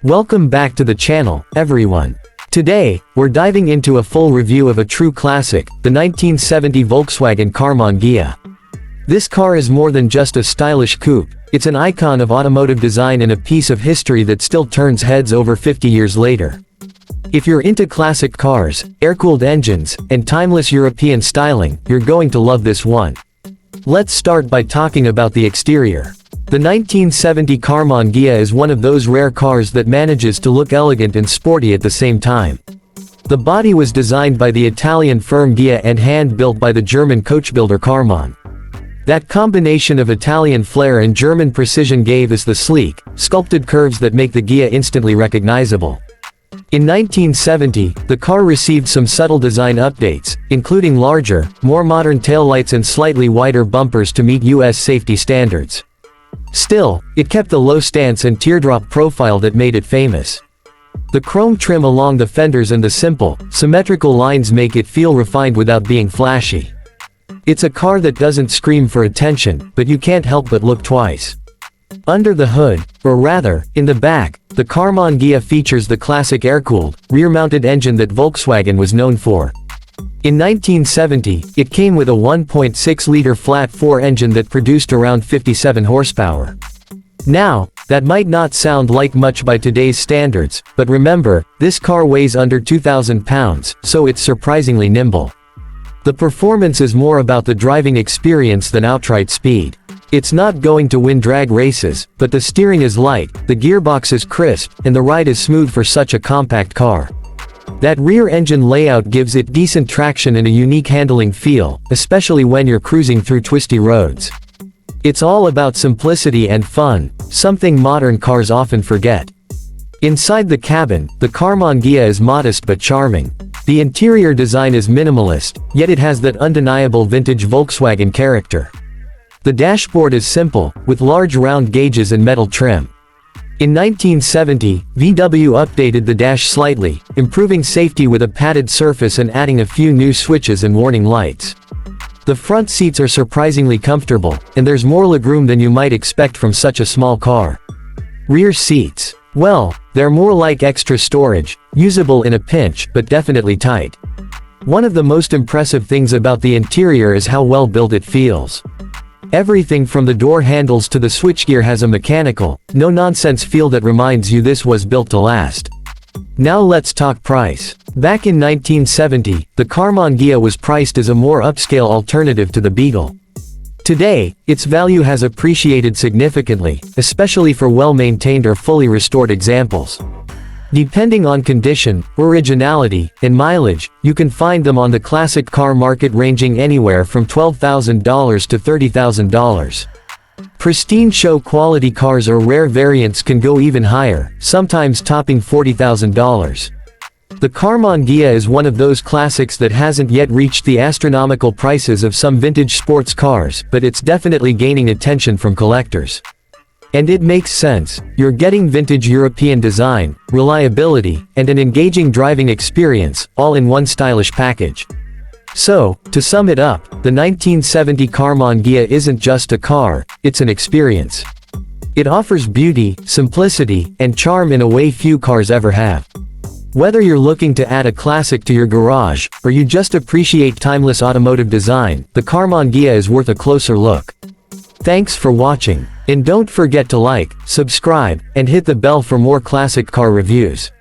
Welcome back to the channel, everyone. Today, we're diving into a full review of a true classic, the 1970 Volkswagen Karmann Ghia. This car is more than just a stylish coupe, it's an icon of automotive design and a piece of history that still turns heads over 50 years later. If you're into classic cars, air-cooled engines, and timeless European styling, you're going to love this one. Let's start by talking about the exterior. The 1970 Karmann Ghia is one of those rare cars that manages to look elegant and sporty at the same time. The body was designed by the Italian firm Ghia and hand-built by the German coachbuilder Karmann. That combination of Italian flair and German precision gave us the sleek, sculpted curves that make the Ghia instantly recognizable. In 1970, the car received some subtle design updates, including larger, more modern taillights and slightly wider bumpers to meet US safety standards. Still, it kept the low stance and teardrop profile that made it famous. The chrome trim along the fenders and the simple, symmetrical lines make it feel refined without being flashy. It's a car that doesn't scream for attention, but you can't help but look twice. Under the hood, or rather, in the back, the Karmann Ghia features the classic air-cooled, rear-mounted engine that Volkswagen was known for. In 1970, it came with a 1.6-liter flat-4 engine that produced around 57 horsepower. Now, that might not sound like much by today's standards, but remember, this car weighs under 2,000 pounds, so it's surprisingly nimble. The performance is more about the driving experience than outright speed. It's not going to win drag races, but the steering is light, the gearbox is crisp, and the ride is smooth for such a compact car. That rear engine layout gives it decent traction and a unique handling feel, especially when you're cruising through twisty roads. It's all about simplicity and fun, something modern cars often forget. Inside the cabin, the Karmann Ghia is modest but charming. The interior design is minimalist, yet it has that undeniable vintage Volkswagen character. The dashboard is simple, with large round gauges and metal trim. In 1970, VW updated the dash slightly, improving safety with a padded surface and adding a few new switches and warning lights. The front seats are surprisingly comfortable, and there's more legroom than you might expect from such a small car. Rear seats. Well, they're more like extra storage, usable in a pinch, but definitely tight. One of the most impressive things about the interior is how well built it feels. Everything from the door handles to the switchgear has a mechanical, no-nonsense feel that reminds you this was built to last. Now let's talk price. Back in 1970, the Karmann Ghia was priced as a more upscale alternative to the Beetle. Today, its value has appreciated significantly, especially for well-maintained or fully restored examples. Depending on condition, originality, and mileage, you can find them on the classic car market ranging anywhere from $12,000 to $30,000. Pristine show-quality cars or rare variants can go even higher, sometimes topping $40,000. The Karmann Ghia is one of those classics that hasn't yet reached the astronomical prices of some vintage sports cars, but it's definitely gaining attention from collectors. And it makes sense, you're getting vintage European design, reliability, and an engaging driving experience, all in one stylish package. So, to sum it up, the 1970 Karmann Ghia isn't just a car, it's an experience. It offers beauty, simplicity, and charm in a way few cars ever have. Whether you're looking to add a classic to your garage, or you just appreciate timeless automotive design, the Karmann Ghia is worth a closer look. Thanks for watching, and don't forget to like, subscribe, and hit the bell for more classic car reviews.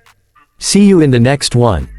See you in the next one.